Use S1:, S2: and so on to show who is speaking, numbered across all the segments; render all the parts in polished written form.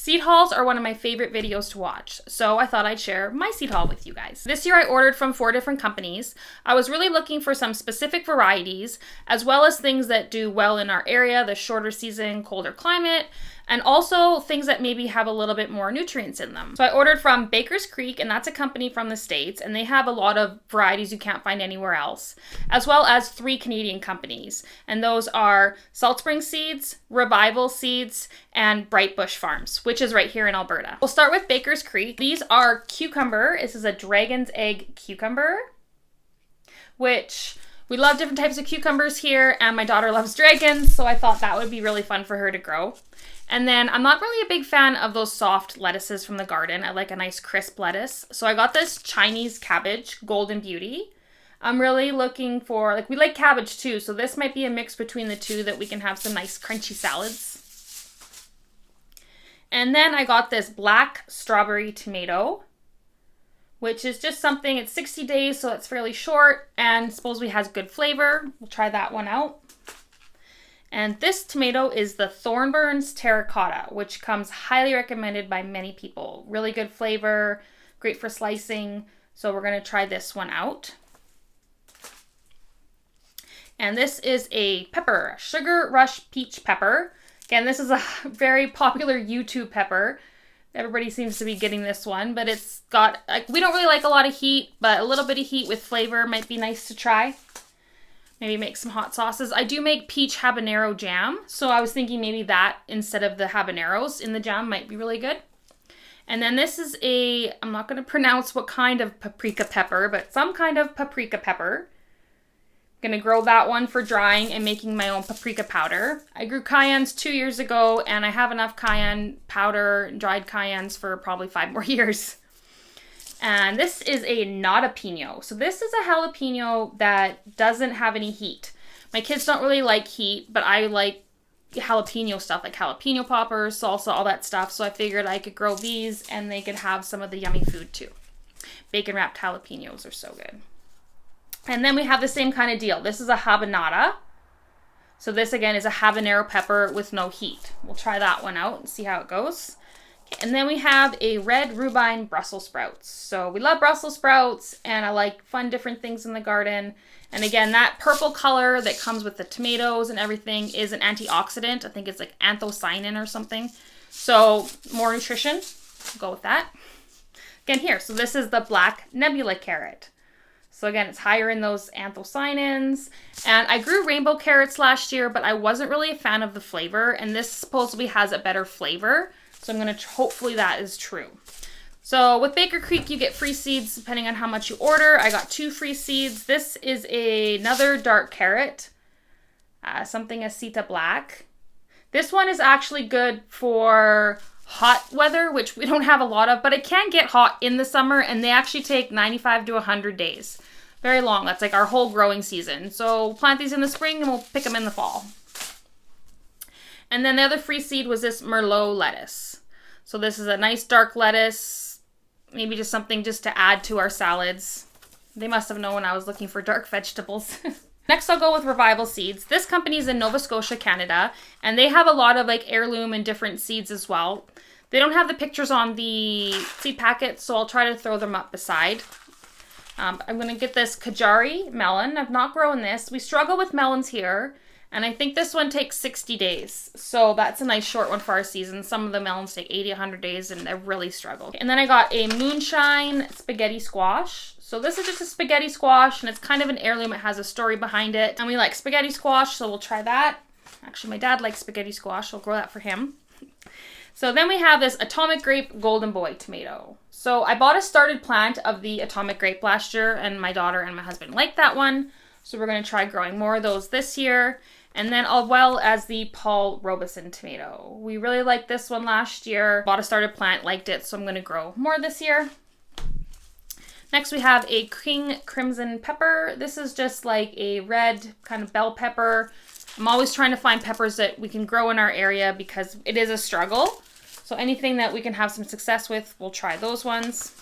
S1: Seed hauls are one of my favorite videos to watch, so I thought I'd share my seed haul with you guys. This year I ordered from 4 different companies. I was really looking for some specific varieties, as well as things that do well in our area, the shorter season, colder climate, and also things that maybe have a little bit more nutrients in them. So I ordered from Baker's Creek, and that's a company from the States, and they have a lot of varieties you can't find anywhere else, as well as 3 Canadian companies, and those are Salt Spring Seeds, Revival Seeds, and Bright Bush Farms, which is right here in Alberta. We'll start with Baker's Creek. These are cucumber. This is a dragon's egg cucumber, which we love different types of cucumbers here, and my daughter loves dragons, so I thought that would be really fun for her to grow. And then I'm not really a big fan of those soft lettuces from the garden. I like a nice crisp lettuce. So I got this Chinese cabbage, Golden Beauty. I'm really looking for, like, we like cabbage too, so this might be a mix between the two that we can have some nice crunchy salads. And then I got this black strawberry tomato, which is just something, it's 60 days, so it's fairly short and supposedly has good flavor. We'll try that one out. And this tomato is the Thornburns Terracotta, which comes highly recommended by many people. Really good flavor, great for slicing. So we're going to try this one out. And this is a pepper, Sugar Rush Peach Pepper. Again, this is a very popular YouTube pepper. Everybody seems to be getting this one, but it's got, like, we don't really like a lot of heat, but a little bit of heat with flavor might be nice to try. Maybe make some hot sauces. I do make peach habanero jam, so I was thinking maybe that instead of the habaneros in the jam might be really good. And then this is a, I'm not going to pronounce what kind of paprika pepper, but some kind of paprika pepper. I'm going to grow that one for drying and making my own paprika powder. I grew cayennes 2 years ago, and I have enough cayenne powder, dried cayennes, for probably 5 more years. And this is a jalapeno. So this is a jalapeno that doesn't have any heat. My kids don't really like heat, but I like jalapeno stuff, like jalapeno poppers, salsa, all that stuff. So I figured I could grow these and they could have some of the yummy food too. Bacon wrapped jalapenos are so good. And then we have the same kind of deal. This is a habanada. So this again is a habanero pepper with no heat. We'll try that one out and see how it goes. And then we have a red rhubarb Brussels sprouts. So we love Brussels sprouts, and I like fun different things in the garden. And again, that purple color that comes with the tomatoes and everything is an antioxidant. I think it's like anthocyanin or something. So more nutrition. We'll go with that. Again here, so this is the black nebula carrot. So again, it's higher in those anthocyanins. And I grew rainbow carrots last year, but I wasn't really a fan of the flavor. And this supposedly has a better flavor. So I'm going to, hopefully that is true. So with Baker Creek, you get free seeds depending on how much you order. I got 2 free seeds. This is another dark carrot, something Aceta Black. This one is actually good for hot weather, which we don't have a lot of, but it can get hot in the summer, and they actually take 95 to 100 days. Very long. That's like our whole growing season. So we'll plant these in the spring and we'll pick them in the fall. And then the other free seed was this Merlot lettuce. So this is a nice dark lettuce, maybe just something just to add to our salads. They must have known I was looking for dark vegetables. Next, I'll go with Revival Seeds. This company is in Nova Scotia, Canada, and they have a lot of like heirloom and different seeds as well. They don't have the pictures on the seed packet, so I'll try to throw them up beside. I'm going to get this Kajari melon. I've not grown this. We struggle with melons here. And I think this one takes 60 days. So that's a nice short one for our season. Some of the melons take 80, 100 days, and I really struggle. And then I got a Moonshine Spaghetti Squash. So this is just a spaghetti squash, and it's kind of an heirloom. It has a story behind it. And we like spaghetti squash, so we'll try that. Actually, my dad likes spaghetti squash, so I'll grow that for him. So then we have this Atomic Grape Golden Boy tomato. So I bought a started plant of the Atomic Grape last year, and my daughter and my husband liked that one. So we're going to try growing more of those this year. And then as well as the Paul Robeson tomato. We really liked this one last year. Bought a started plant, liked it, so I'm going to grow more this year. Next we have a King Crimson pepper. This is just like a red kind of bell pepper. I'm always trying to find peppers that we can grow in our area because it is a struggle. So anything that we can have some success with, we'll try those ones.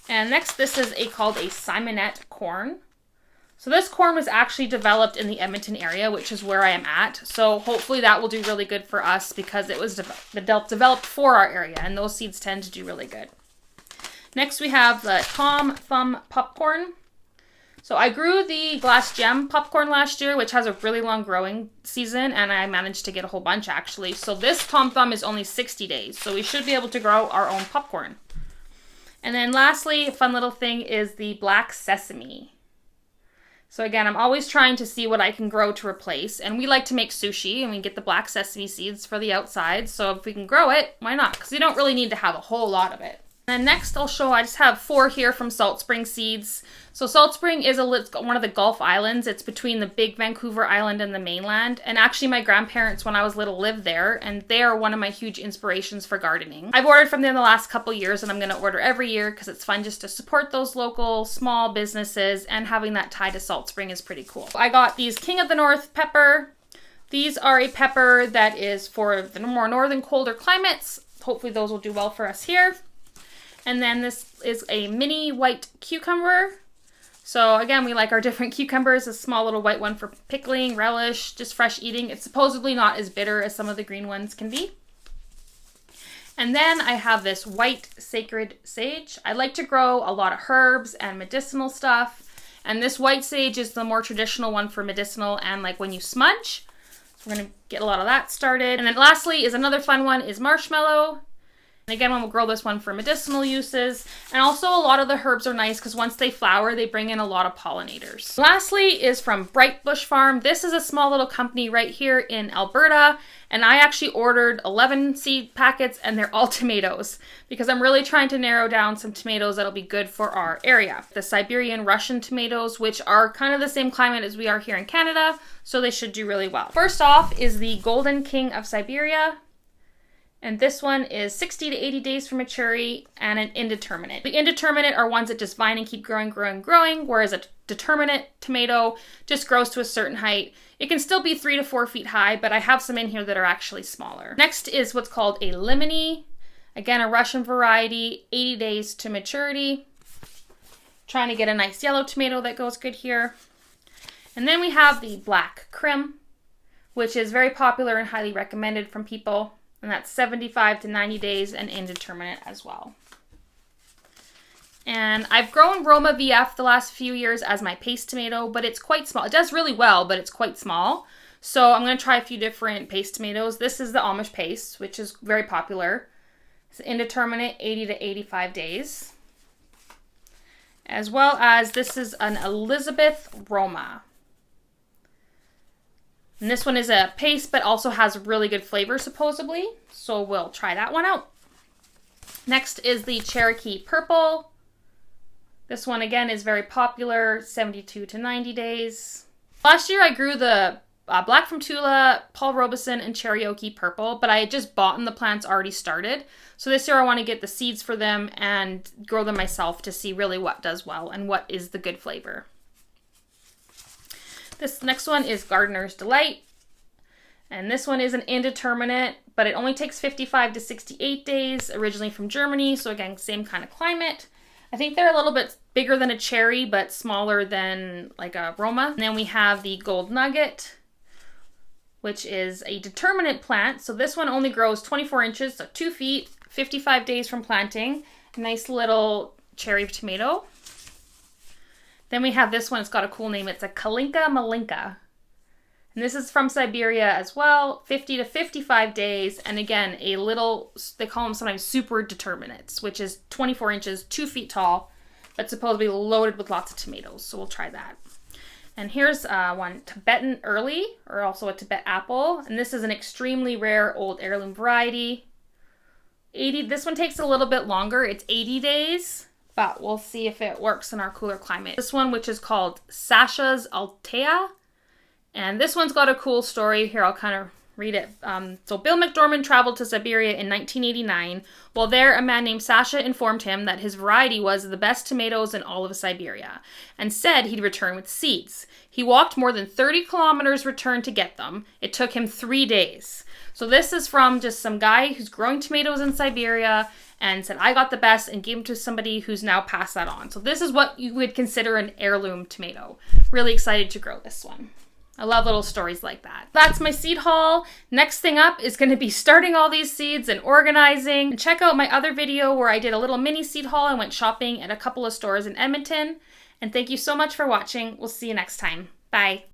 S1: And next, this is called a Simonette corn. So this corn was actually developed in the Edmonton area, which is where I am at. So hopefully that will do really good for us because it was developed for our area, and those seeds tend to do really good. Next we have the Tom Thumb popcorn. So I grew the Glass Gem popcorn last year, which has a really long growing season, and I managed to get a whole bunch actually. So this Tom Thumb is only 60 days, so we should be able to grow our own popcorn. And then lastly, a fun little thing is the Black Sesame. So again, I'm always trying to see what I can grow to replace. And we like to make sushi, and we get the black sesame seeds for the outside. So if we can grow it, why not? Because you don't really need to have a whole lot of it. And then next I'll show, I just have 4 here from Salt Spring Seeds. So Salt Spring is one of the Gulf Islands. It's between the big Vancouver Island and the mainland. And actually my grandparents, when I was little, lived there. And they are one of my huge inspirations for gardening. I've ordered from them the last couple years, and I'm going to order every year because it's fun just to support those local small businesses, and having that tie to Salt Spring is pretty cool. I got these King of the North pepper. These are a pepper that is for the more northern, colder climates. Hopefully those will do well for us here. And then this is a mini white cucumber. So again, we like our different cucumbers. A small little white one for pickling, relish, just fresh eating. It's supposedly not as bitter as some of the green ones can be. And then I have this white sacred sage. I like to grow a lot of herbs and medicinal stuff. And this white sage is the more traditional one for medicinal and like when you smudge. So we're going to get a lot of that started. And then lastly is another fun one is marshmallow. And again, we'll grow this one for medicinal uses. And also a lot of the herbs are nice because once they flower, they bring in a lot of pollinators. Lastly is from Bright Bush Farm. This is a small little company right here in Alberta. And I actually ordered 11 seed packets, and they're all tomatoes because I'm really trying to narrow down some tomatoes that'll be good for our area. The Siberian Russian tomatoes, which are kind of the same climate as we are here in Canada, so they should do really well. First off is the Golden King of Siberia. And this one is 60 to 80 days for maturity and an indeterminate. The indeterminate are ones that just vine and keep growing, whereas a determinate tomato just grows to a certain height. It can still be 3 to 4 feet high, but I have some in here that are actually smaller. Next is what's called a lemony. Again, a Russian variety, 80 days to maturity. Trying to get a nice yellow tomato that goes good here. And then we have the Black Krim, which is very popular and highly recommended from people. And that's 75 to 90 days and indeterminate as well. And I've grown Roma VF the last few years as my paste tomato, but it's quite small. It does really well, but it's quite small. So I'm going to try a few different paste tomatoes. This is the Amish paste, which is very popular. It's indeterminate, 80 to 85 days. As well as this is an Elizabeth Roma. And this one is a paste, but also has really good flavor, supposedly. So we'll try that one out. Next is the Cherokee Purple. This one, again, is very popular, 72 to 90 days. Last year, I grew the Black from Tula, Paul Robeson, and Cherokee Purple, but I had just bought the plants already started. So this year, I want to get the seeds for them and grow them myself to see really what does well and what is the good flavor. This next one is Gardener's Delight. And this one is an indeterminate, but it only takes 55 to 68 days, originally from Germany. So again, same kind of climate. I think they're a little bit bigger than a cherry, but smaller than like a Roma. And then we have the Gold Nugget, which is a determinate plant. So this one only grows 24 inches, so 2 feet, 55 days from planting. A nice little cherry tomato. Then we have this one. It's got a cool name. It's a Kalinka Malinka. And this is from Siberia as well. 50 to 55 days. And again, a little, they call them sometimes super determinates, which is 24 inches, 2 feet tall, but supposed to be loaded with lots of tomatoes. So we'll try that. And here's one Tibetan Early, or also a Tibet apple. And this is an extremely rare old heirloom variety. This one takes a little bit longer. It's 80 days. But we'll see if it works in our cooler climate. This one, which is called Sasha's Altea. And this one's got a cool story. Here, I'll kind of read it. So Bill McDormand traveled to Siberia in 1989. While there, a man named Sasha informed him that his variety was the best tomatoes in all of Siberia and said he'd return with seeds. He walked more than 30 kilometers return to get them. It took him 3 days. So this is from just some guy who's growing tomatoes in Siberia and said, I got the best, and gave them to somebody who's now passed that on. So this is what you would consider an heirloom tomato. Really excited to grow this one. I love little stories like that. That's my seed haul. Next thing up is going to be starting all these seeds and organizing. And check out my other video where I did a little mini seed haul and went shopping at a couple of stores in Edmonton. And thank you so much for watching. We'll see you next time. Bye.